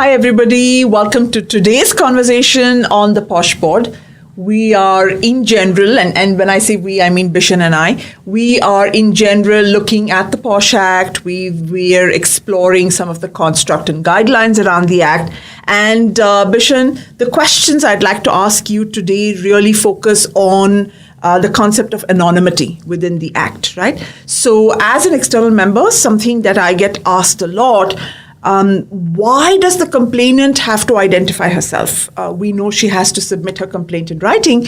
Hi, everybody. Welcome to today's conversation on the POSHpod. We are in general, and when I say we, I mean Bishen and I, we are in general looking at the POSH Act. We are exploring some of the construct and guidelines around the Act. And Bishen, the questions I'd like to ask you today really focus on the concept of anonymity within the Act, right? So as an external member, something that I get asked a lot, why does the complainant have to identify herself? We know she has to submit her complaint in writing.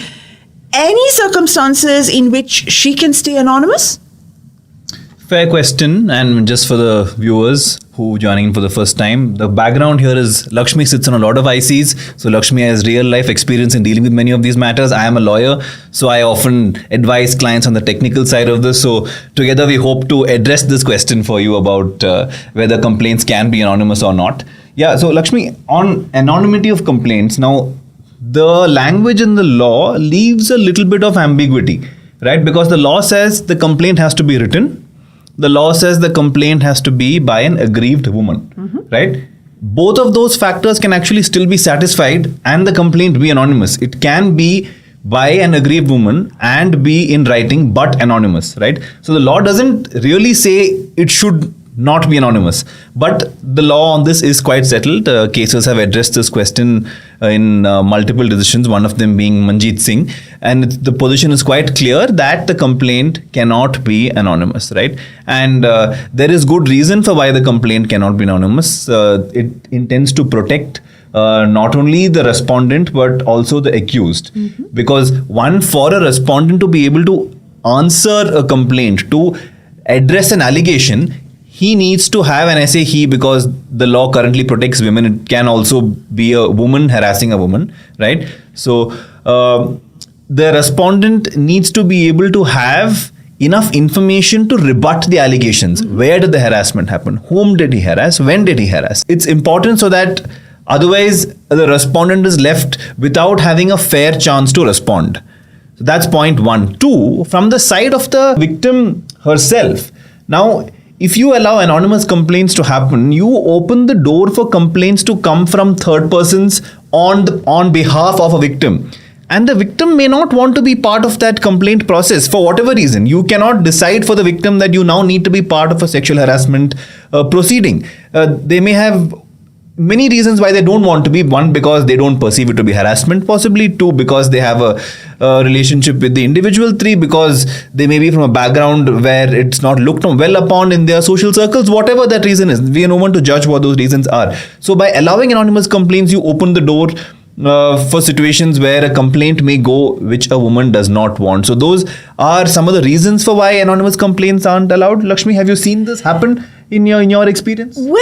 Any circumstances in which she can stay anonymous? Fair question. And just for the viewers who are joining for the first time, the background here is Laxmi sits on a lot of ICs. So Laxmi has real life experience in dealing with many of these matters. I am a lawyer, so I often advise clients on the technical side of this. So together we hope to address this question for you about whether complaints can be anonymous or not. Yeah, so Laxmi, on anonymity of complaints, now the language in the law leaves a little bit of ambiguity, right? Because the law says the complaint has to be written. The law says the complaint has to be by an aggrieved woman, right? Both of those factors can actually still be satisfied and the complaint be anonymous. It can be by an aggrieved woman and be in writing but anonymous, right? So the law doesn't really say it should not be anonymous. But the law on this is quite settled. Cases have addressed this question in multiple decisions, one of them being Manjeet Singh. And the position is quite clear that the complaint cannot be anonymous, right? And there is good reason for why the complaint cannot be anonymous. It intends to protect not only the respondent but also the accused. Because for a respondent to be able to answer a complaint, to address an allegation, he needs to have, and I say he because the law currently protects women, it can also be a woman harassing a woman, right? So the respondent needs to be able to have enough information to rebut the allegations. Where did the harassment happen? Whom did he harass? When did he harass? It's important so that otherwise the respondent is left without having a fair chance to respond. So that's point one. Two, from the side of the victim herself. Now, if you allow anonymous complaints to happen, you open the door for complaints to come from third persons on behalf of a victim. And the victim may not want to be part of that complaint process for whatever reason. You cannot decide for the victim that you now need to be part of a sexual harassment proceeding. They may have many reasons why they don't want to be. One, because they don't perceive it to be harassment, possibly. Two, because they have a relationship with the individual. Three, because they may be from a background where it's not looked well upon in their social circles. Whatever that reason is, we are no one to judge what those reasons are. So by allowing anonymous complaints, you open the door for situations where a complaint may go which a woman does not want. So those are some of the reasons for why anonymous complaints aren't allowed. Laxmi, have you seen this happen in your experience? Well,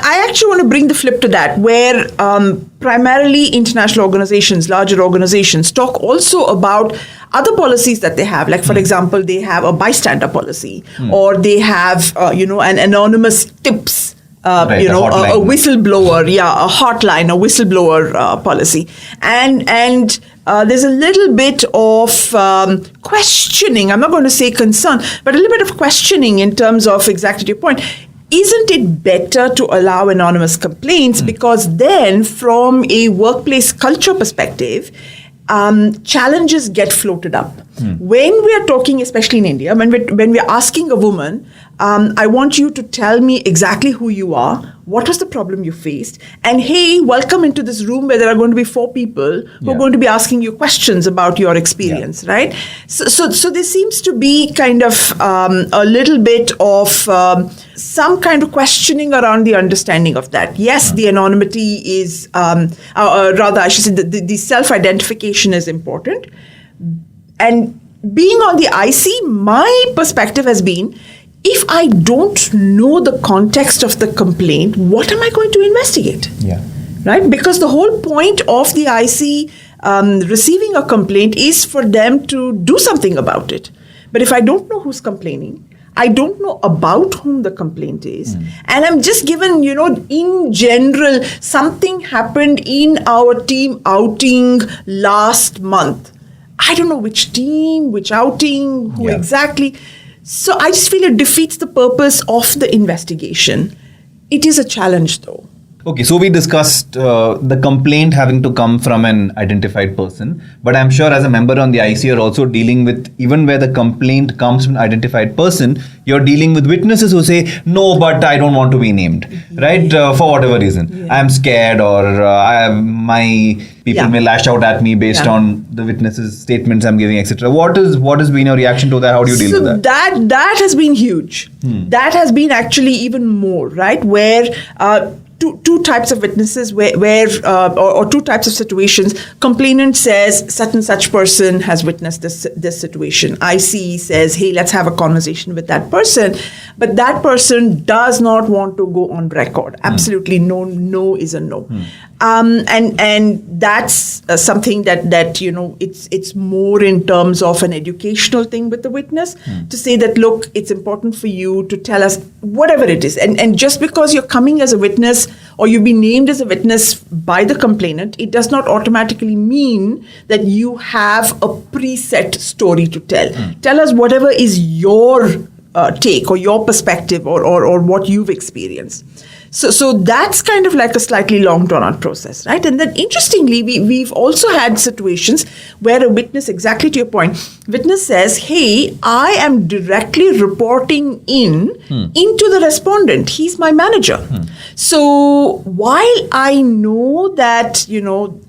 I actually want to bring the flip to that, where primarily international organizations, larger organizations, talk also about other policies that they have. Like, for example, they have a bystander policy, or they have, an anonymous tips. A whistleblower, a hotline, a whistleblower policy. And there's a little bit of questioning, I'm not going to say concern, but a little bit of questioning in terms of, exactly to your point, isn't it better to allow anonymous complaints? Because then from a workplace culture perspective, challenges get floated up. When we are talking, especially in India, when we're asking a woman, I want you to tell me exactly who you are, what was the problem you faced, and hey, welcome into this room where there are going to be 4 people who are going to be asking you questions about your experience, right? So there seems to be kind of a little bit of some kind of questioning around the understanding of that. Yes, the anonymity is, rather I should say the self-identification is important. And being on the IC, my perspective has been, if I don't know the context of the complaint, what am I going to investigate? Right? Because the whole point of the IC receiving a complaint is for them to do something about it. But if I don't know who's complaining, I don't know about whom the complaint is. And I'm just given, in general, something happened in our team outing last month. I don't know which team, which outing, who exactly. So I just feel it defeats the purpose of the investigation. It is a challenge, though. Okay, so we discussed the complaint having to come from an identified person, but I'm sure as a member on the IC, you're also dealing with, even where the complaint comes from an identified person, you're dealing with witnesses who say, no, but I don't want to be named, right? For whatever reason. I'm scared, or my people may lash out at me based on the witnesses' statements I'm giving, etc. What has been your reaction to that? How do you deal with that? That has been huge. That has been actually even more, right? Where two types of witnesses or two types of situations. Complainant says such and such person has witnessed this situation. IC says, hey, let's have a conversation with that person. But that person does not want to go on record. Absolutely no is a no. And that's something that it's more in terms of an educational thing with the witness to say that, look, it's important for you to tell us whatever it is. And just because you're coming as a witness or you've been named as a witness by the complainant, it does not automatically mean that you have a preset story to tell. Tell us whatever is your take or your perspective or what you've experienced. So that's kind of like a slightly long drawn out process, right? And then interestingly, we've also had situations where a witness, exactly to your point, witness says, hey, I am directly reporting into the respondent. He's my manager. So while I know that,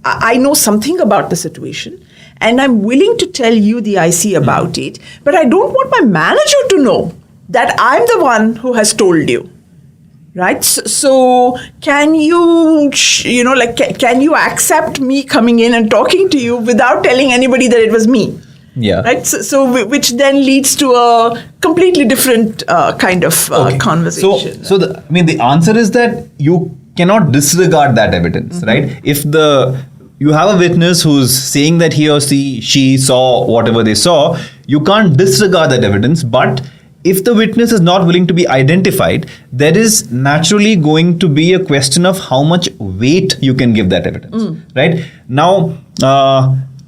I know something about the situation, and I'm willing to tell you, the IC, about it, but I don't want my manager to know that I'm the one who has told you. Right. So can you, can you accept me coming in and talking to you without telling anybody that it was me? Yeah. Right. So which then leads to a completely different kind of conversation. So the answer is that you cannot disregard that evidence, right? If you have a witness who's saying that he or she saw whatever they saw, you can't disregard that evidence, but if the witness is not willing to be identified, there is naturally going to be a question of how much weight you can give that evidence, right? Now,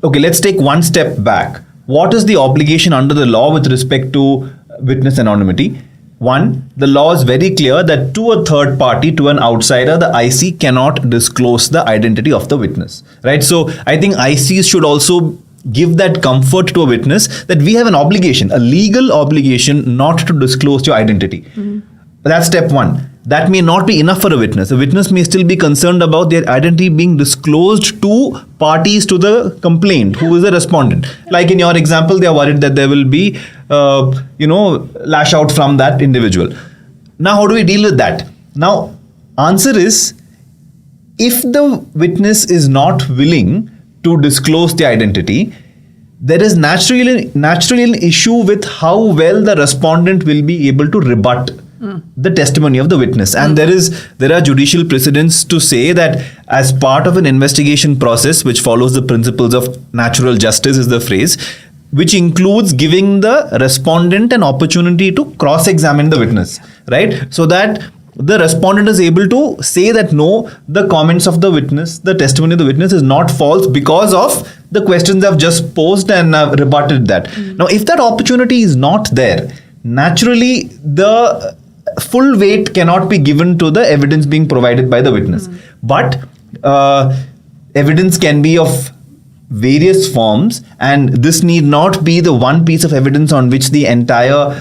let's take one step back. What is the obligation under the law with respect to witness anonymity? One, the law is very clear that to a third party, to an outsider, the IC cannot disclose the identity of the witness, right? So I think ICs should also give that comfort to a witness that we have an obligation, a legal obligation not to disclose your identity. That's step one. That may not be enough for a witness. A witness may still be concerned about their identity being disclosed to parties to the complaint, who is the respondent. Like in your example, they are worried that there will be, lash out from that individual. Now, how do we deal with that? Now, answer is, if the witness is not willing to disclose the identity, there is naturally an issue with how well the respondent will be able to rebut the testimony of the witness. And there are judicial precedents to say that as part of an investigation process, which follows the principles of natural justice is the phrase, which includes giving the respondent an opportunity to cross-examine the witness, right? So that the respondent is able to say that no, the comments of the witness, the testimony of the witness is not false because of the questions I've just posed and I've rebutted that. Now, if that opportunity is not there, naturally the full weight cannot be given to the evidence being provided by the witness. But evidence can be of various forms, and this need not be the one piece of evidence on which the entire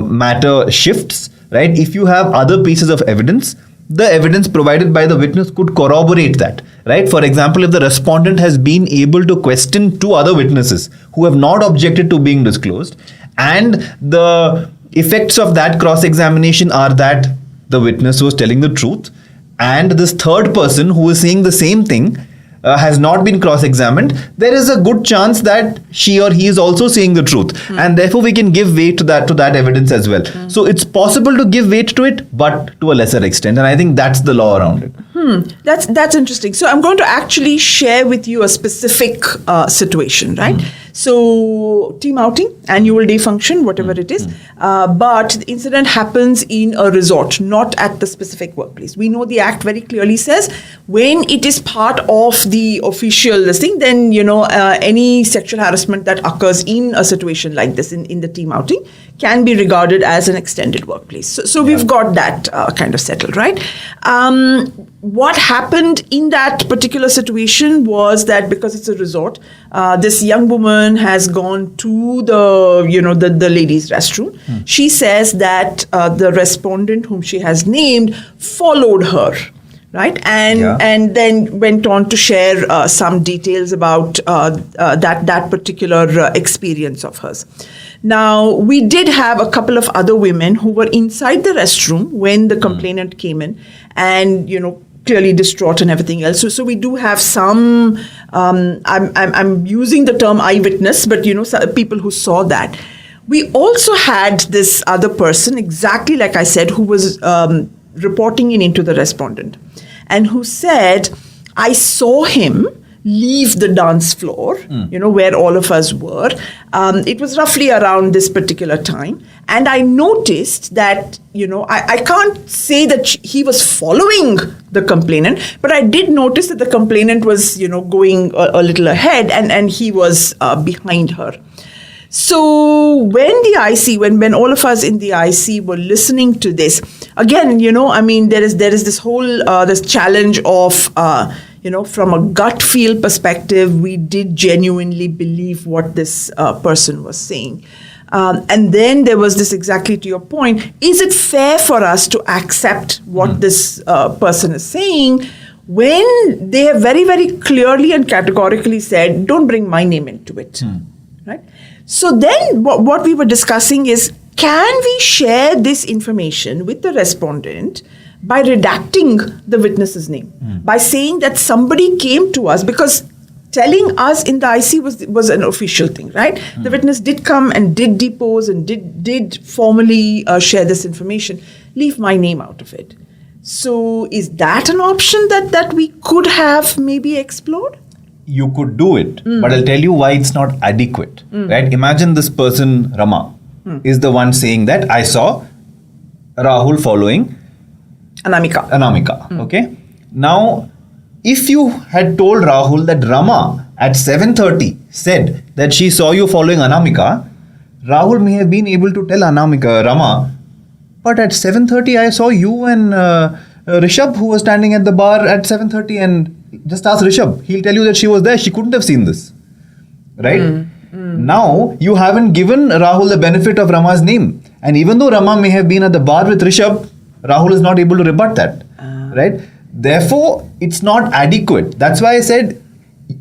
matter shifts. Right? If you have other pieces of evidence, the evidence provided by the witness could corroborate that. Right? For example, if the respondent has been able to question two other witnesses who have not objected to being disclosed, and the effects of that cross-examination are that the witness was telling the truth, and this third person who is saying the same thing has not been cross-examined, there is a good chance that she or he is also saying the truth, and therefore we can give weight to that evidence as well. So it's possible to give weight to it, but to a lesser extent, and I think that's the law around it. That's interesting. So I'm going to actually share with you a specific situation, right? So team outing, annual day function, whatever it is, but the incident happens in a resort, not at the specific workplace. We know the Act very clearly says when it is part of the official listing, then any sexual harassment that occurs in a situation like this in the team outing can be regarded as an extended workplace. So we've got that kind of settled, right? What happened in that particular situation was that because it's a resort, this young woman has gone to the ladies' restroom. She says that the respondent whom she has named followed her. Right, and then went on to share some details about that particular experience of hers. Now, we did have a couple of other women who were inside the restroom when the complainant came in, and clearly distraught and everything else. So we do have some. I'm using the term eyewitness, but people who saw that. We also had this other person, exactly like I said, who was reporting into the respondent, and who said, I saw him leave the dance floor, where all of us were. It was roughly around this particular time. And I noticed that, I can't say that he was following the complainant, but I did notice that the complainant was, going a little ahead and he was behind her. So when when all of us in the IC were listening to this, again, there is this whole this challenge of from a gut feel perspective, we did genuinely believe what this person was saying. And then there was this, exactly to your point, is it fair for us to accept what this person is saying when they have very, very clearly and categorically said, don't bring my name into it, right? So then what we were discussing is, can we share this information with the respondent by redacting the witness's name, by saying that somebody came to us, because telling us in the IC was an official thing, right? The witness did come and did depose and did formally share this information. Leave my name out of it. So is that an option that we could have maybe explored? You could do it, but I'll tell you why it's not adequate, right? Imagine this person, Rama, is the one saying that I saw Rahul following Anamika, okay? Now, if you had told Rahul that Rama at 7:30 said that she saw you following Anamika, Rahul may have been able to tell Rama, but at 7:30 I saw you and Rishabh, who was standing at the bar at 7:30, and just ask Rishabh. He'll tell you that she was there. She couldn't have seen this. Right? Now, you haven't given Rahul the benefit of Rama's name. And even though Rama may have been at the bar with Rishabh, Rahul is not able to rebut that. Right? Therefore, it's not adequate. That's why I said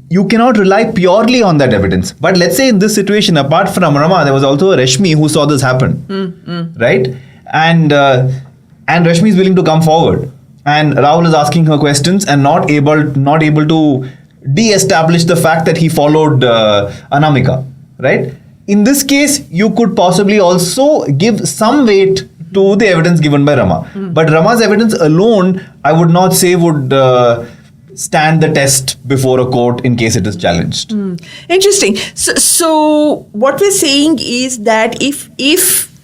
you cannot rely purely on that evidence. But let's say in this situation, apart from Rama, there was also a Rashmi who saw this happen. Right? And Rashmi is willing to come forward. And Rahul is asking her questions and not able to de-establish the fact that he followed Anamika, right? In this case, you could possibly also give some weight to the evidence given by Rama. But Rama's evidence alone, I would not say would stand the test before a court in case it is challenged. Interesting. So what we're saying is that if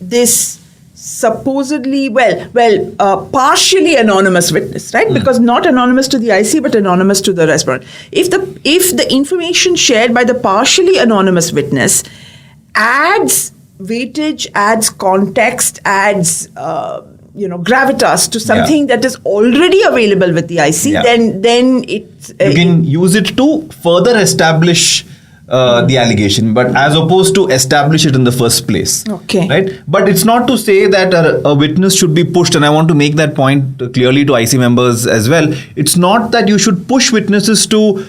this supposedly, partially anonymous witness, right? Because not anonymous to the IC, but anonymous to the respondent. If the information shared by the partially anonymous witness adds weightage, adds context, adds gravitas to something that is already available with the IC, then it you can use it to further establish the allegation, but as opposed to establish it in the first place. Okay. Right? But it's not to say that a witness should be pushed, and I want to make that point clearly to IC members as well. It's not that you should push witnesses to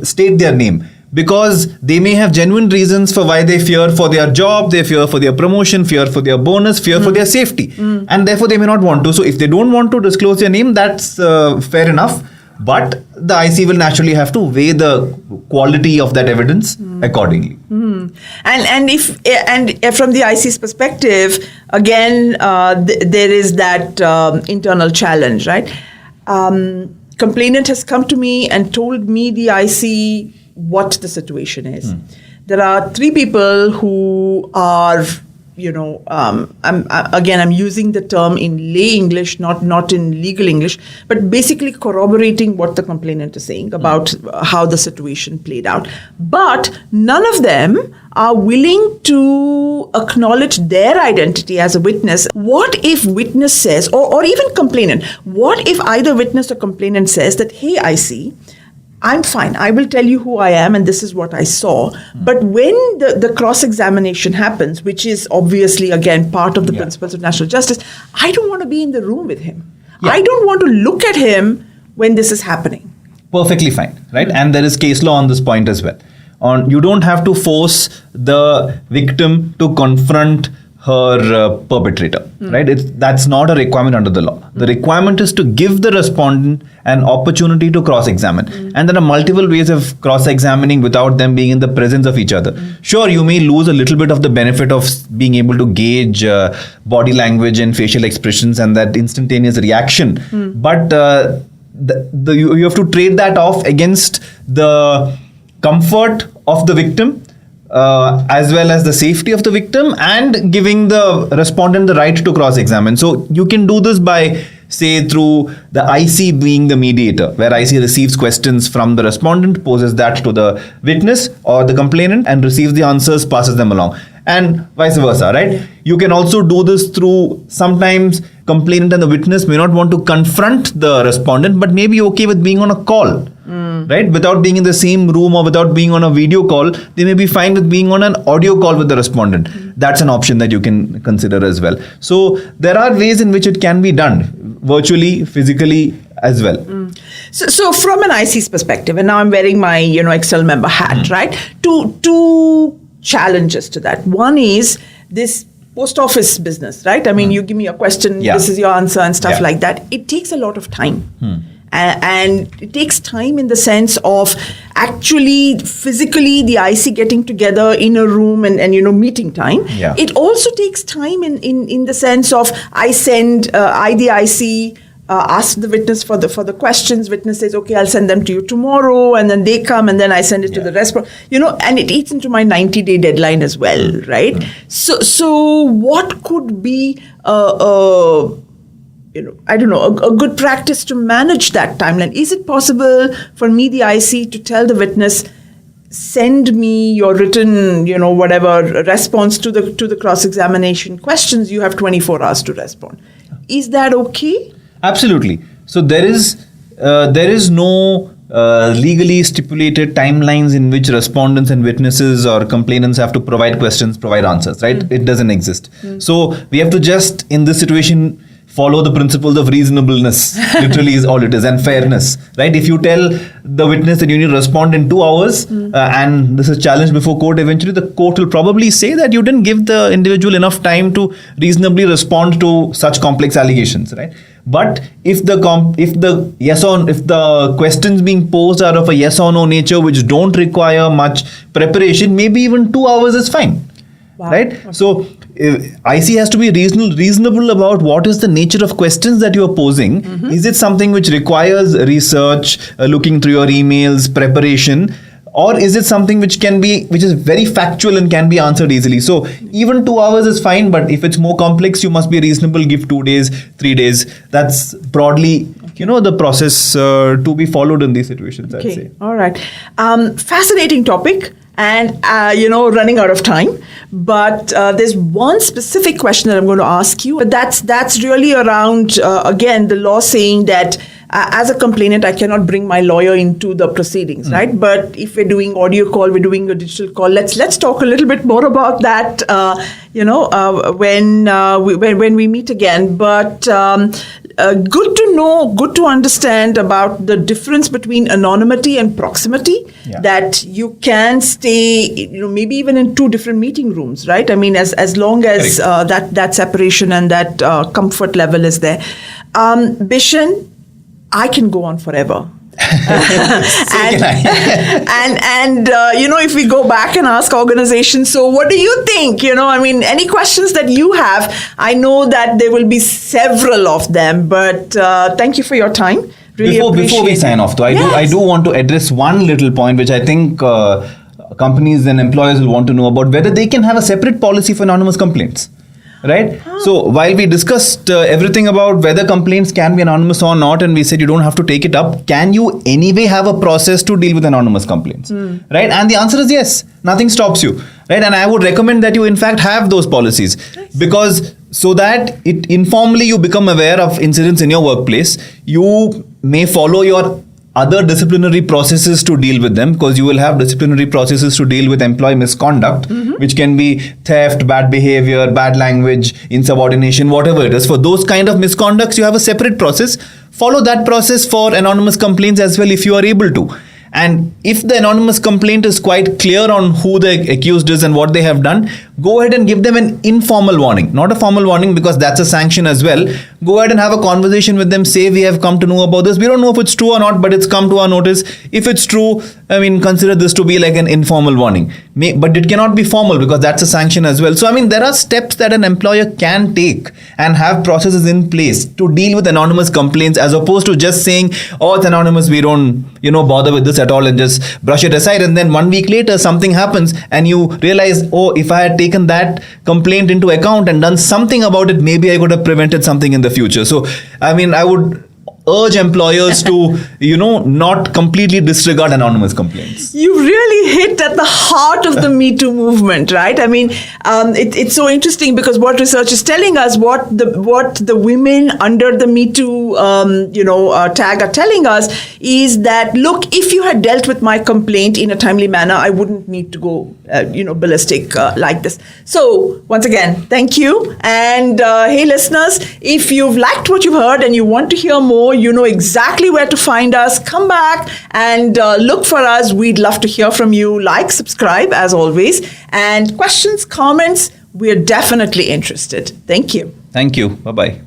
state their name, because they may have genuine reasons for why they fear for their job, they fear for their promotion, fear for their bonus, fear for their safety. And therefore they may not want to. So if they don't want to disclose their name, that's fair enough. But the IC will naturally have to weigh the quality of that evidence accordingly. And from the IC's perspective, again, there is that internal challenge, right? Complainant has come to me and told me, the IC, what the situation is. There are 3 people who are I'm using the term in lay English, not in legal English, but basically corroborating what the complainant is saying about how the situation played out. But none of them are willing to acknowledge their identity as a witness. What if witness says, or even complainant, what if either witness or complainant says that, hey, I see, I'm fine. I will tell you who I am and this is what I saw. But when the cross-examination happens, which is obviously, again, part of the principles of national justice, I don't want to be in the room with him. Yeah. I don't want to look at him when this is happening. Perfectly fine, right? And there is case law on this point as well. You don't have to force the victim to confront her perpetrator, right? That's not a requirement under the law. The requirement is to give the respondent an opportunity to cross-examine. And there are multiple ways of cross-examining without them being in the presence of each other. Sure, you may lose a little bit of the benefit of being able to gauge body language and facial expressions and that instantaneous reaction. But you have to trade that off against the comfort of the victim, as well as the safety of the victim, and giving the respondent the right to cross-examine. So you can do this by, say, through the IC being the mediator, where IC receives questions from the respondent, poses that to the witness or the complainant, and receives the answers, passes them along. And vice versa, right? You can also do this through, sometimes complainant and the witness may not want to confront the respondent, but may be okay with being on a call. Right? Without being in the same room or without being on a video call, they may be fine with being on an audio call with the respondent. That's an option that you can consider as well. So there are ways in which it can be done, virtually, physically as well. So from an IC's perspective, and now I'm wearing my Excel member hat, right? Two challenges to that. One is this post office business, right? I mean, you give me a question, this is your answer and stuff like that. It takes a lot of time. And it takes time in the sense of actually physically the IC getting together in a room and meeting time. Yeah. It also takes time in the sense of I the IC ask the witness for the questions. Witness says, okay, I'll send them to you tomorrow, and then they come, and then I send it to the respondent. And it eats into my 90-day deadline as well, right? So what could be I don't know, a good practice to manage that timeline? Is it possible for me, the IC, to tell the witness, send me your written, whatever response to the cross-examination questions? You have 24 hours to respond. Is that okay? Absolutely. So there is no legally stipulated timelines in which respondents and witnesses or complainants have to provide questions, provide answers, right? It doesn't exist. So we have to just, in this situation, follow the principles of reasonableness, literally is all it is, and fairness, right? If you tell the witness that you need to respond in 2 hours and this is challenged before court, eventually the court will probably say that you didn't give the individual enough time to reasonably respond to such complex allegations, right? But if the questions being posed are of a yes or no nature, which don't require much preparation, maybe even 2 hours is fine. Wow. Right? Okay. So IC has to be reasonable about what is the nature of questions that you are posing. Is it something which requires research, looking through your emails, preparation, or is it something which is very factual and can be answered easily? So even 2 hours is fine, but if it's more complex, you must be reasonable, give 2 days, 3 days. That's broadly the process to be followed in these situations, I'd say. All right. Fascinating topic. And, running out of time. But there's one specific question that I'm going to ask you. But that's really around, again, the law saying that as a complainant, I cannot bring my lawyer into the proceedings, right? But if we're doing audio call, we're doing a digital call. Let's talk a little bit more about that, when we meet again. But good to know, good to understand about the difference between anonymity and proximity, that you can stay, maybe even in 2 different meeting rooms, right? I mean, as long as that separation and that comfort level is there. Bishen, I can go on forever. If we go back and ask organizations, so what do you think? Any questions that you have? I know that there will be several of them, but thank you for your time. Really Before we sign off, though, I do want to address one little point which I think companies and employers will want to know about whether they can have a separate policy for anonymous complaints. Right? So while we discussed everything about whether complaints can be anonymous or not, and we said you don't have to take it up, can you anyway have a process to deal with anonymous complaints? Right? And the answer is yes. Nothing stops you. Right? And I would recommend that you in fact have those policies. Nice. Because so that it informally you become aware of incidents in your workplace, you may follow your other disciplinary processes to deal with them, because you will have disciplinary processes to deal with employee misconduct, which can be theft, bad behavior, bad language, insubordination, whatever it is. For those kind of misconducts, you have a separate process. Follow that process for anonymous complaints as well if you are able to. And if the anonymous complaint is quite clear on who the accused is and what they have done, go ahead and give them an informal warning, not a formal warning, because that's a sanction as well. Go ahead and have a conversation with them. Say, we have come to know about this. We don't know if it's true or not, but it's come to our notice. If it's true, I mean, consider this to be like an informal warning. But it cannot be formal because that's a sanction as well. So, I mean, there are steps that an employer can take and have processes in place to deal with anonymous complaints, as opposed to just saying, oh, it's anonymous, we don't, bother with this at all, and just brush it aside. And then 1 week later, something happens and you realize, oh, if I had taken that complaint into account and done something about it, maybe I could have prevented something in the future. So, I mean, I would urge employers to, not completely disregard anonymous complaints. You really hit at the heart of the Me Too movement, right? I mean, it's so interesting because what research is telling us, what the women under the Me Too, tag are telling us is that, look, if you had dealt with my complaint in a timely manner, I wouldn't need to go, ballistic like this. So once again, thank you. And hey, listeners, if you've liked what you've heard and you want to hear more, you know exactly where to find us. Come back and look for us. We'd love to hear from you. Like, subscribe as always. And questions, comments, we're definitely interested. Thank you. Thank you. Bye-bye.